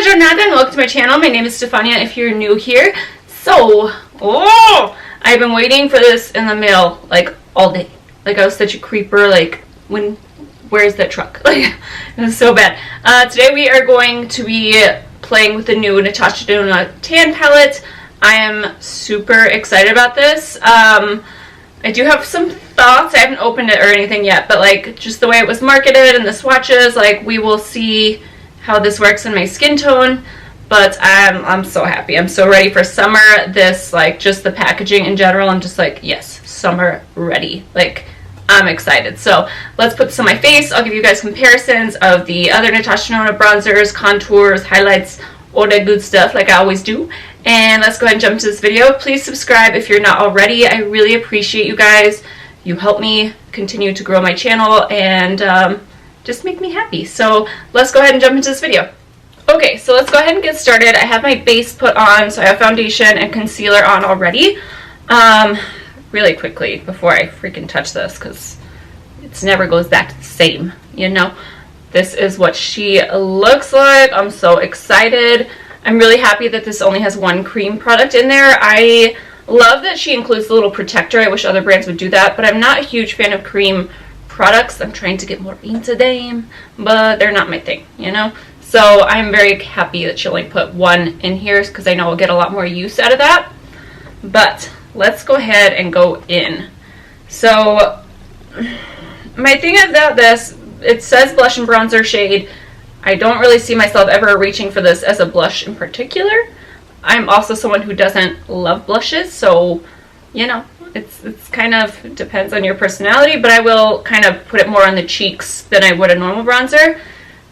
giornata and welcome to my channel. My name is Stefania if you're new here. So, I've been waiting for this in the mail like all day. Like I was such a creeper, like where's that truck? Like it was so bad. Today we are going to be playing with the new Natasha Denona tan palette. I am super excited about this. I do have some thoughts. I haven't opened it or anything yet, but like just the way it was marketed and the swatches, like we will see how this works in my skin tone. But I'm so happy. I'm so ready for summer. This, like, just the packaging in general, I'm just like, yes, summer ready. Like, I'm excited. So let's put this on my face. I'll give you guys comparisons of the other Natasha Denona bronzers, contours, highlights, all that good stuff like I always do. And let's go ahead and jump into this video. Please subscribe if you're not already. I really appreciate you guys. You help me continue to grow my channel and just make me happy. So let's go ahead and jump into this video. Okay, so let's go ahead and get started. I have my base put on, so I have foundation and concealer on already. Really quickly before I freaking touch this, because it never goes back to the same, you know? This is what she looks like. I'm so excited. I'm really happy that this only has one cream product in there. I love that she includes the little protector. I wish other brands would do that, but I'm not a huge fan of cream products. I'm trying to get more into them, but they're not my thing, you know? So I'm very happy that she only put one in here because I know I'll get a lot more use out of that. But let's go ahead and go in. So my thing about this, it says blush and bronzer shade. I don't really see myself ever reaching for this as a blush in particular. I'm also someone who doesn't love blushes, so you know, it's kind of depends on your personality, but I will kind of put it more on the cheeks than I would a normal bronzer.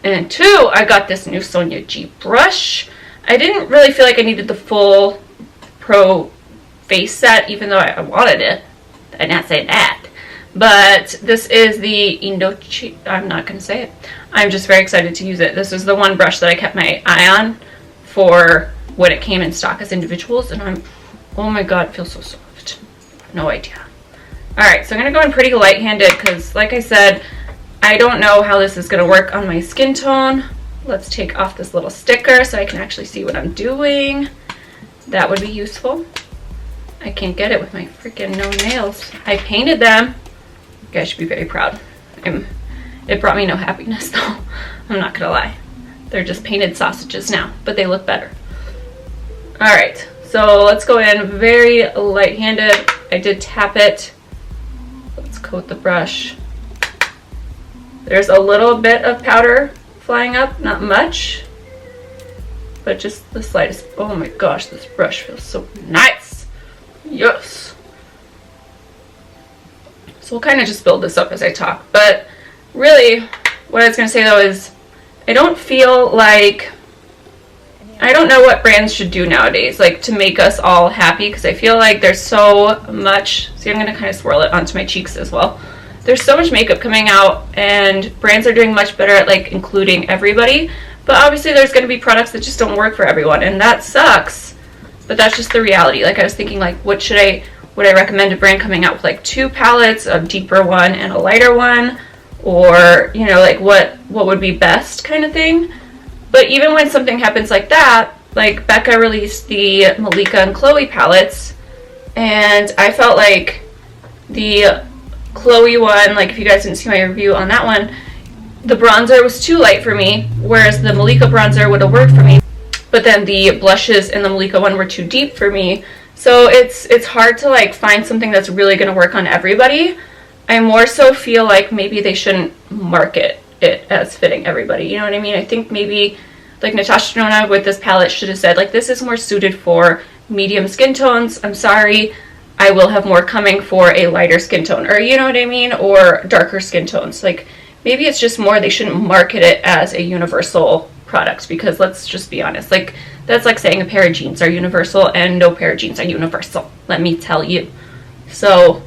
And two, I got this new Sonia G brush. I didn't really feel like I needed the full Pro face set, even though I wanted it. I did not say that. But this is the Indochi. I'm not going to say it. I'm just very excited to use it. This is the one brush that I kept my eye on for when it came in stock as individuals. And oh my god, it feels so soft. No idea. Alright, so I'm going to go in pretty light-handed because, like I said, I don't know how this is going to work on my skin tone. Let's take off this little sticker so I can actually see what I'm doing. That would be useful. I can't get it with my freaking no nails. I painted them. You guys should be very proud. It brought me no happiness though. I'm not going to lie. They're just painted sausages now, but they look better. Alright, so let's go in very light-handed. I did tap it. Let's coat the brush. There's a little bit of powder flying up, not much, but just the slightest. Oh my gosh, this brush feels so nice. Yes. So we'll kind of just build this up as I talk, but really what I was going to say though is I don't feel like, I don't know what brands should do nowadays, like to make us all happy, because I feel like there's so much. See, I'm going to kind of swirl it onto my cheeks as well. There's so much makeup coming out and brands are doing much better at like including everybody, but obviously there's going to be products that just don't work for everyone, and that sucks, but that's just the reality. Like I was thinking, like would I recommend a brand coming out with like two palettes, a deeper one and a lighter one, or you know, like what would be best kind of thing. But even when something happens like that, like Becca released the Malika and Chloe palettes, and I felt like the Chloe one, like if you guys didn't see my review on that one, the bronzer was too light for me, whereas the Malika bronzer would have worked for me, but then the blushes in the Malika one were too deep for me. So it's hard to like find something that's really going to work on everybody. I more so feel like maybe they shouldn't market it as fitting everybody, you know what I mean? I think maybe like Natasha Denona with this palette should have said like, this is more suited for medium skin tones. I'm sorry, I will have more coming for a lighter skin tone, or you know what I mean, or darker skin tones. Like maybe it's just more they shouldn't market it as a universal product, because let's just be honest, like that's like saying a pair of jeans are universal and no pair of jeans are universal, let me tell you. So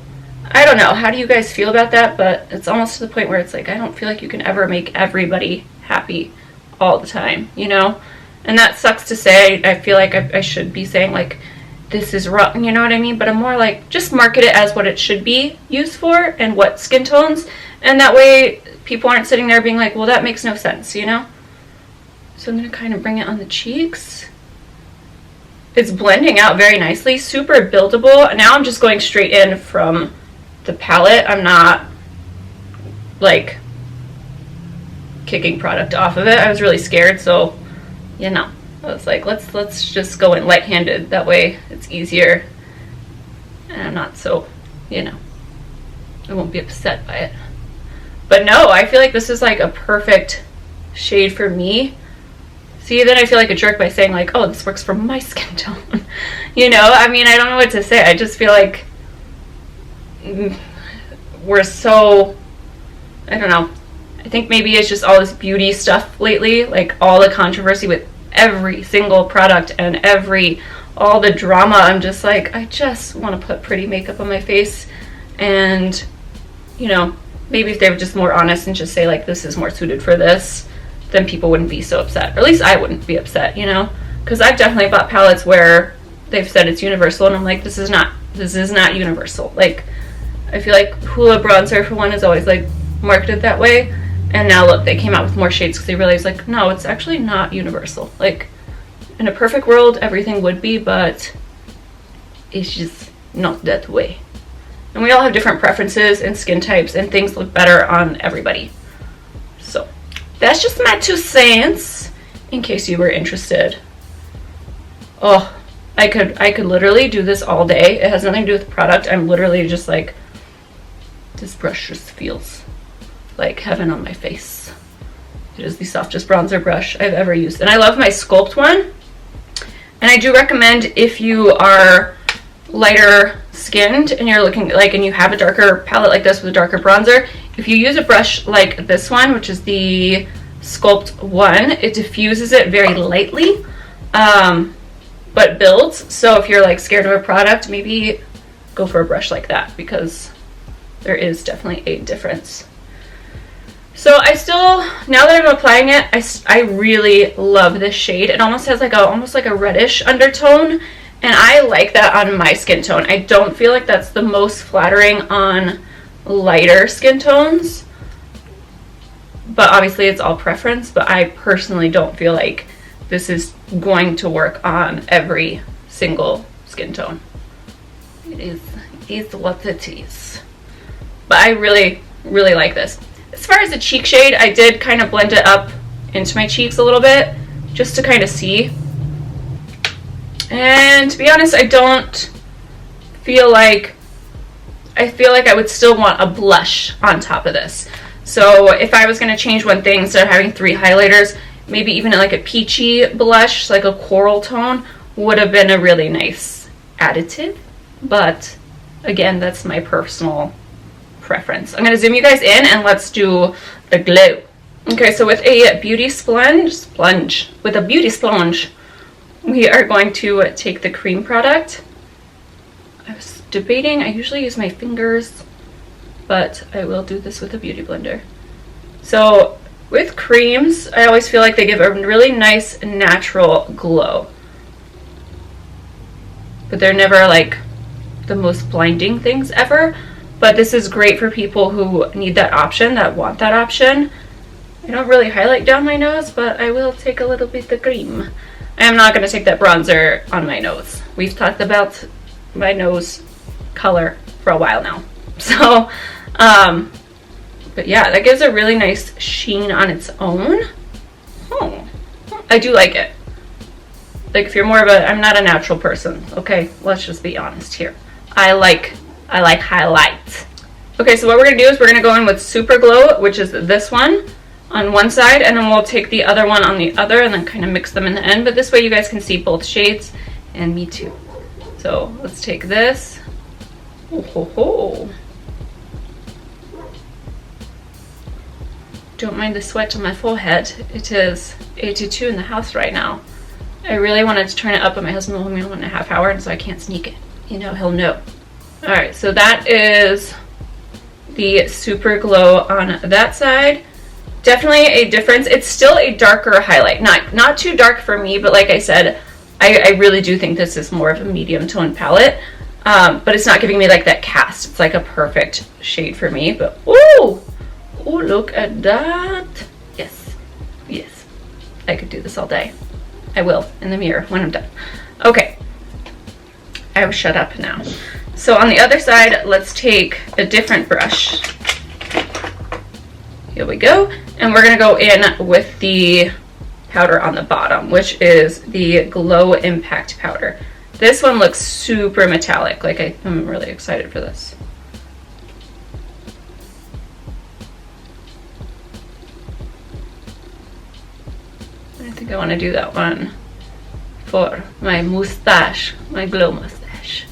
I don't know, how do you guys feel about that? But it's almost to the point where it's like I don't feel like you can ever make everybody happy all the time, you know? And that sucks to say. I feel like I should be saying like this is wrong, you know what I mean? But I'm more like, just market it as what it should be used for and what skin tones, and that way people aren't sitting there being like, well, that makes no sense, you know? So I'm going to kind of bring it on the cheeks. It's blending out very nicely, super buildable. Now I'm just going straight in from the palette. I'm not like kicking product off of it. I was really scared, so you know, I was like, let's just go in light-handed. That way it's easier, and I'm not so, you know, I won't be upset by it. But no, I feel like this is like a perfect shade for me. See, then I feel like a jerk by saying like, oh, this works for my skin tone. You know, I mean, I don't know what to say. I just feel like we're so, I don't know. I think maybe it's just all this beauty stuff lately, like all the controversy with every single product and all the drama. I'm just like, I just want to put pretty makeup on my face, and you know, maybe if they were just more honest and just say like, this is more suited for this, then people wouldn't be so upset. Or at least I wouldn't be upset, you know? Because I've definitely bought palettes where they've said it's universal, and I'm like, this is not universal. Like, I feel like Hoola bronzer, for one, is always like marketed that way. And now look, they came out with more shades because they realized like, no, it's actually not universal. Like, in a perfect world, everything would be, but it's just not that way. And we all have different preferences and skin types, and things look better on everybody. So that's just my 2 cents, in case you were interested. Oh, I could literally do this all day. It has nothing to do with the product. I'm literally just like, this brush just feels like heaven on my face. It is the softest bronzer brush I've ever used. And I love my Sculpt one. And I do recommend, if you are lighter skinned and you're looking like, and you have a darker palette like this with a darker bronzer, if you use a brush like this one, which is the Sculpt one, it diffuses it very lightly, but builds. So if you're like scared of a product, maybe go for a brush like that, because there is definitely a difference. So I still, now that I'm applying it, I really love this shade. It almost has like almost like a reddish undertone, and I like that on my skin tone. I don't feel like that's the most flattering on lighter skin tones, but obviously it's all preference. But I personally don't feel like this is going to work on every single skin tone. It is what it is. But I really, really like this. As far as the cheek shade, I did kind of blend it up into my cheeks a little bit, just to kind of see. And to be honest, I don't feel like, I feel like I would still want a blush on top of this. So if I was going to change one thing, instead of having 3 highlighters, maybe even like a peachy blush, like a coral tone, would have been a really nice additive. But again, that's my personal preference. I'm going to zoom you guys in, and let's do the glow. Okay, so with a beauty sponge, we are going to take the cream product. I was debating, I usually use my fingers, but I will do this with a beauty blender. So with creams, I always feel like they give a really nice natural glow, but they're never like the most blinding things ever. But this is great for people who need that option, that want that option. I don't really highlight down my nose, but I will take a little bit of cream. I am not going to take that bronzer on my nose. We've talked about my nose color for a while now. So, but yeah, that gives a really nice sheen on its own. I do like it. Like, if you're more of a, I'm not a natural person, okay? Let's just be honest here. I like highlights. Okay, so what we're going to do is we're going to go in with Super Glow, which is this one on one side, and then we'll take the other one on the other and then kind of mix them in the end. But this way you guys can see both shades, and me too. So let's take this. Oh, ho, ho. Don't mind the sweat on my forehead. It is 82 in the house right now. I really wanted to turn it up, but my husband will home in 1.5 hours, and so I can't sneak it. You know, he'll know. Alright, so that is the Super Glow on that side. Definitely a difference. It's still a darker highlight. Not too dark for me, but like I said, I really do think this is more of a medium tone palette. But it's not giving me like that cast. It's like a perfect shade for me. But ooh, look at that. Yes. I could do this all day. I will in the mirror when I'm done. Okay, I will shut up now. So on the other side, let's take a different brush. Here we go. And we're gonna go in with the powder on the bottom, which is the Glow Impact powder. This one looks super metallic. Like I'm really excited for this. I think I want to do that one for my mustache, my glow mustache.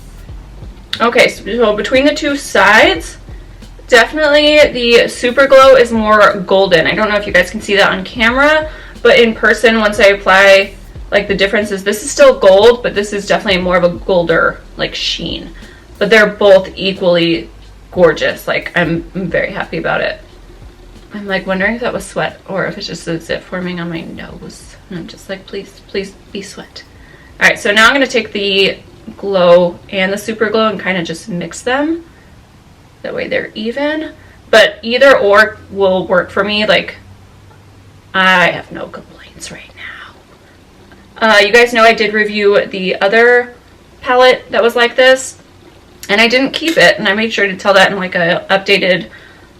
Okay, so between the two sides, definitely the Super Glow is more golden. I don't know if you guys can see that on camera, but in person, once I apply, like the difference is this is still gold, but this is definitely more of a golder like sheen. But they're both equally gorgeous. Like I'm very happy about it. I'm like wondering if that was sweat or if it's just a zit forming on my nose. And I'm just like, please, please be sweat. All right, so now I'm gonna take the Glow and the Super Glow and kind of just mix them. That way they're even. But either or will work for me. Like, I have no complaints right now. You guys know I did review the other palette that was like this, and I didn't keep it, and I made sure to tell that in like a updated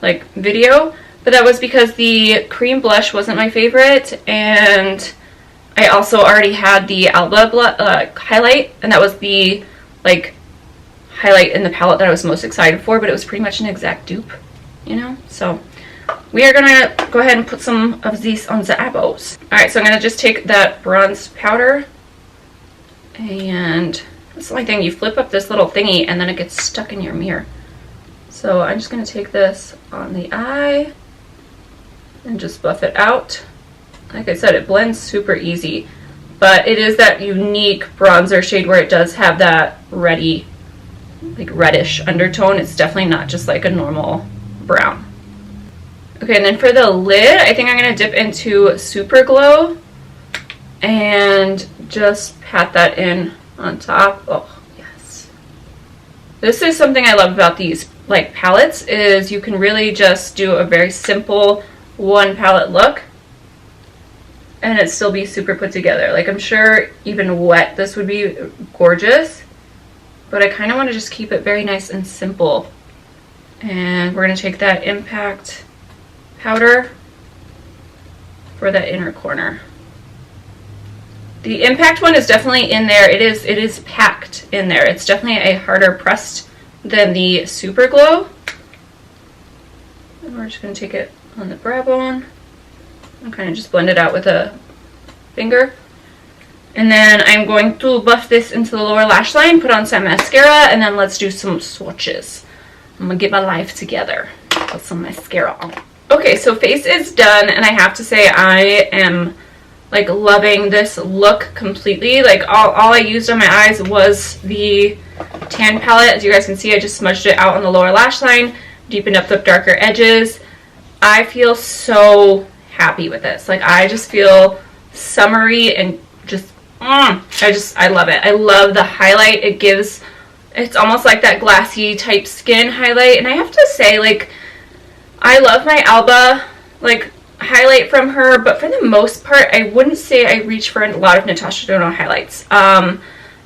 like video. But that was because the cream blush wasn't my favorite, and I also already had the Alba highlight, and that was the like highlight in the palette that I was most excited for, but it was pretty much an exact dupe, you know? So we are gonna go ahead and put some of these on the eyebrows. All right, so I'm gonna just take that bronze powder, and that's the only thing, you flip up this little thingy and then it gets stuck in your mirror. So I'm just gonna take this on the eye and just buff it out. Like I said, it blends super easy, but it is that unique bronzer shade where it does have that reddy, like reddish undertone. It's definitely not just like a normal brown. Okay, and then for the lid, I think I'm gonna dip into Super Glow and just pat that in on top. Oh, yes. This is something I love about these like palettes, is you can really just do a very simple one palette look and it still be super put together. Like I'm sure even wet this would be gorgeous, but I kind of want to just keep it very nice and simple. And we're going to take that Impact powder for that inner corner. The Impact one is definitely in there. It is packed in there. It's definitely a harder pressed than the Super Glow. And we're just going to take it on the brow bone and kind of just blend it out with a finger. And then I'm going to buff this into the lower lash line, put on some mascara, and then let's do some swatches. I'm gonna get my life together. Put some mascara on. Okay, so face is done, and I have to say I am like loving this look completely. Like all I used on my eyes was the tan palette. As you guys can see, I just smudged it out on the lower lash line, deepened up the darker edges. I feel so happy with this. Like I just feel summery and just I love it. I love the highlight it gives. It's almost like that glassy type skin highlight, and I have to say, like, I love my Alba like highlight from her, but for the most part I wouldn't say I reach for a lot of Natasha Denona highlights. I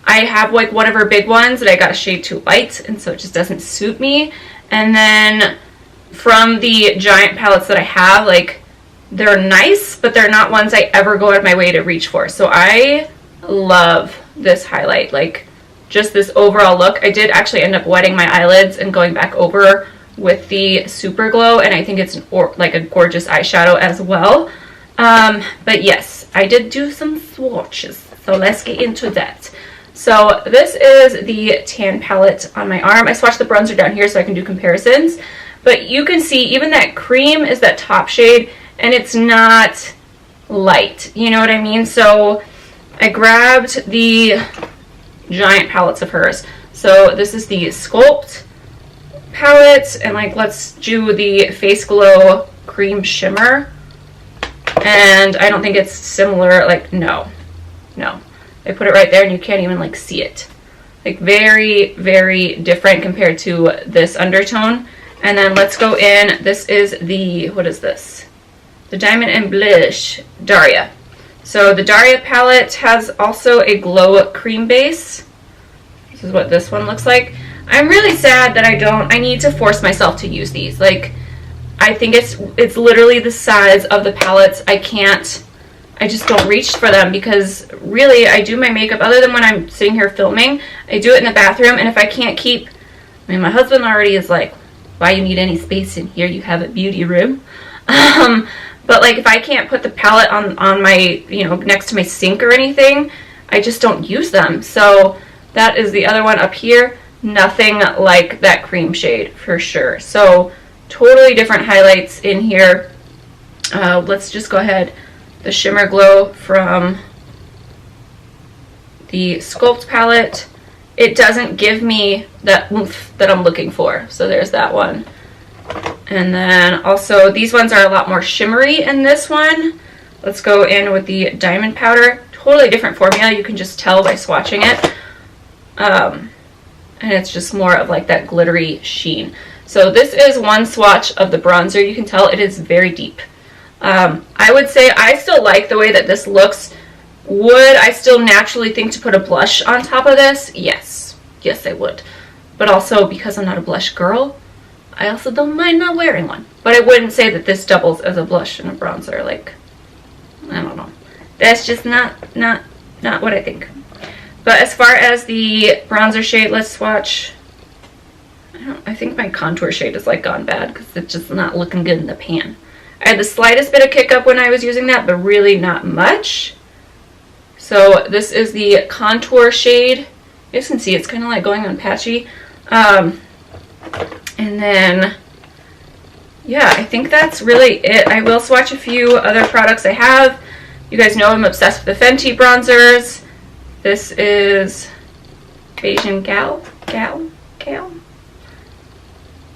have like one of her big ones that I got a shade too light, and so it just doesn't suit me. And then from the giant palettes that I have, like, they're nice, but they're not ones I ever go out of my way to reach for. So I love this highlight, like just this overall look. I did actually end up wetting my eyelids and going back over with the Super Glow, and I think it's like a gorgeous eyeshadow as well. But yes, I did do some swatches, so let's get into that. So this is the tan palette on my arm. I swatched the bronzer down here so I can do comparisons, but you can see even that cream is that top shade, and it's not light, you know what I mean? So I grabbed the giant palettes of hers. So this is the Sculpt palette, and like let's do the Face Glow Cream Shimmer. And I don't think it's similar, like no. I put it right there and you can't even like see it. Like very, very different compared to this undertone. And then let's go in, this is the, what is this? The Diamond and Blush Daria. So the Daria palette has also a glow cream base. This is what this one looks like. I'm really sad that I need to force myself to use these. Like, I think it's literally the size of the palettes. I just don't reach for them because really I do my makeup, other than when I'm sitting here filming, I do it in the bathroom, and if I can't keep, I mean, my husband already is like, why you need any space in here? You have a beauty room. But like if I can't put the palette on my, you know, next to my sink or anything, I just don't use them. So that is the other one up here. Nothing like that cream shade for sure. So totally different highlights in here. Let's just go ahead. The Shimmer Glow from the Sculpt palette. It doesn't give me that oomph that I'm looking for. So there's that one. And then also these ones are a lot more shimmery in this one. Let's go in with the Diamond Powder. Totally different formula. You can just tell by swatching it. And it's just more of like that glittery sheen. So this is one swatch of the bronzer. You can tell it is very deep. I would say I still like the way that this looks. Would I still naturally think to put a blush on top of this? Yes. Yes, I would. But also, because I'm not a blush girl, I also don't mind not wearing one. But I wouldn't say that this doubles as a blush and a bronzer. Like, I don't know. That's just not what I think. But as far as the bronzer shade, let's swatch. I think my contour shade is like gone bad because it's just not looking good in the pan. I had the slightest bit of kick up when I was using that, but really not much. So this is the contour shade. You guys can see it's kind of like going on patchy. And then, yeah, I think that's really it. I will swatch a few other products I have. You guys know I'm obsessed with the Fenty bronzers. This is Beijing Gal.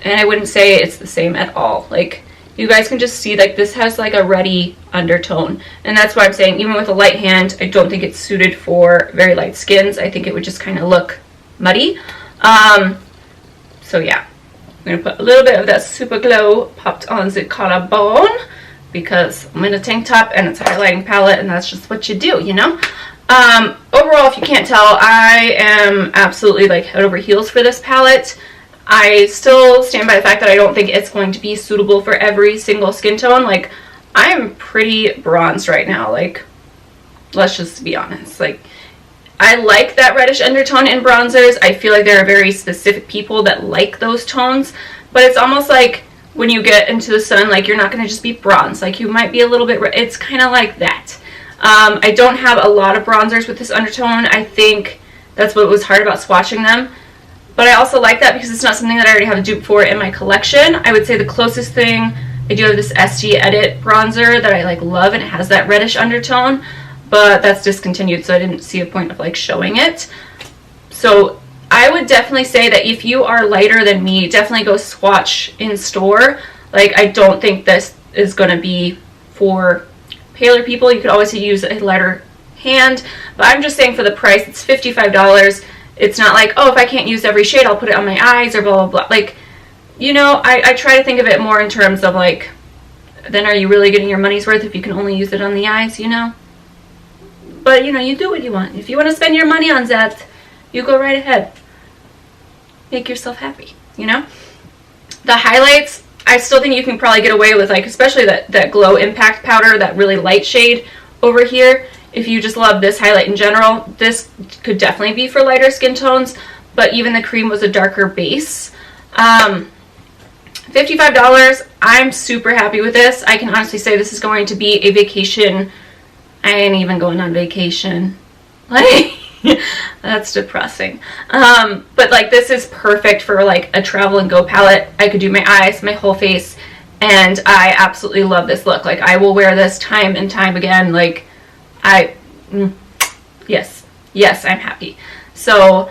And I wouldn't say it's the same at all. Like, you guys can just see, like, this has like a reddy undertone. And that's why I'm saying, even with a light hand, I don't think it's suited for very light skins. I think it would just kind of look muddy. So yeah, I'm going to put a little bit of that Super Glow popped on the collarbone because I'm in a tank top and it's a highlighting palette, and that's just what you do, you know? Overall, if you can't tell, I am absolutely like head over heels for this palette. I still stand by the fact that I don't think it's going to be suitable for every single skin tone. Like, I'm pretty bronzed right now. Like, let's just be honest. Like, I like that reddish undertone in bronzers. I feel like there are very specific people that like those tones. But it's almost like when you get into the sun, like, you're not going to just be bronzed. Like, you might be a little bit, it's kind of like that. I don't have a lot of bronzers with this undertone. I think that's what was hard about swatching them. But I also like that because it's not something that I already have a dupe for in my collection. I would say the closest thing, I do have this ST Edit bronzer that I like love, and it has that reddish undertone, but that's discontinued, so I didn't see a point of like showing it. So I would definitely say that if you are lighter than me, definitely go swatch in store. Like, I don't think this is going to be for paler people. You could always use a lighter hand, but I'm just saying for the price, it's $55. It's not like, oh, if I can't use every shade, I'll put it on my eyes or blah, blah, blah. Like, you know, I try to think of it more in terms of, like, then are you really getting your money's worth if you can only use it on the eyes, you know? But, you know, you do what you want. If you want to spend your money on that, you go right ahead. Make yourself happy, you know? The highlights, I still think you can probably get away with, like, especially that Glow Impact Powder, that really light shade over here. If you just love this highlight in general, this could definitely be for lighter skin tones, but even the cream was a darker base. $55, I'm super happy with this. I can honestly say this is going to be a vacation. I ain't even going on vacation. Like, that's depressing. But like, this is perfect for like a travel and go palette. I could do my eyes, my whole face, and I absolutely love this look. Like, I will wear this time and time again. Like, yes, I'm happy. So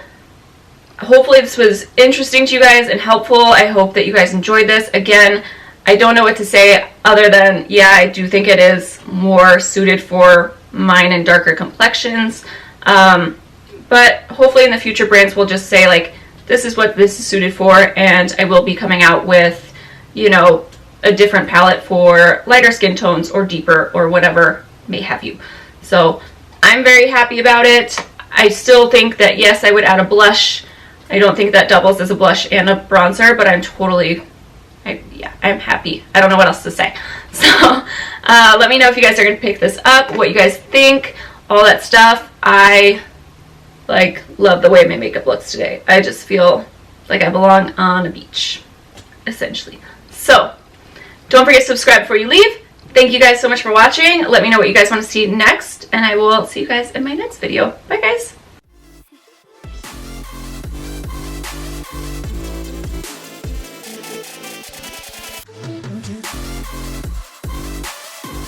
hopefully this was interesting to you guys and helpful. I hope that you guys enjoyed this. Again, I don't know what to say other than, yeah, I do think it is more suited for mine and darker complexions. But hopefully in the future, brands will just say, like, this is what this is suited for, and I will be coming out with, you know, a different palette for lighter skin tones or deeper or whatever may have you. So I'm very happy about it. I still think that, yes, I would add a blush. I don't think that doubles as a blush and a bronzer, but I'm totally, yeah, I'm happy. I don't know what else to say. So let me know if you guys are going to pick this up, what you guys think, all that stuff. I like love the way my makeup looks today. I just feel like I belong on a beach, essentially. So don't forget to subscribe before you leave. Thank you guys so much for watching. Let me know what you guys want to see next, and I will see you guys in my next video. Bye, guys.